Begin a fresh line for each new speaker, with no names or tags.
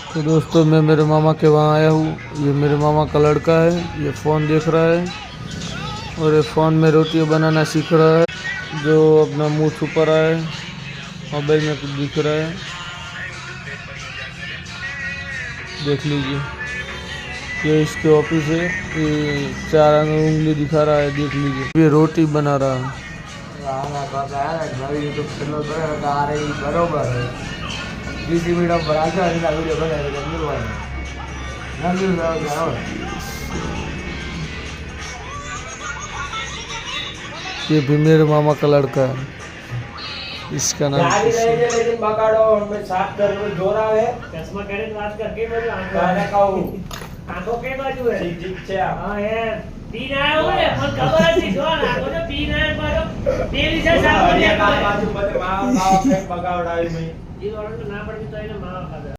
तो दोस्तों मैं मेरे मामा के वहाँ आया हूँ। ये मेरे मामा का लड़का है, ये फ़ोन देख रहा है और ये फ़ोन में रोटियाँ बनाना सीख रहा है। जो अपना मुंह छुपा रहा है, मोबाइल में कुछ दिख रहा है, देख लीजिए। ये इसके ऑफिस है, ये 4 उंगली दिखा रहा है, देख लीजिए। ये रोटी बना रहा है।
बरोबर બીજી વીડિયો પર આગળ એના વીડિયો બનાવી ગમ્યું
ये भी मेरे मामा का लड़का है, इसका नाम
लेकिन बगाड़ो मैं साफ कर जोर आवे चश्मा करे बात करके मेरी आंखों के बाजू है ठीक ठीक છે हां ये तीन आया हुआ है पर खबर है जो आंखों ने तीन आया पर तेरी से साफ बाजू बदे मां पे बगाड़ाई में ये लोग ना पड़ तो इने मां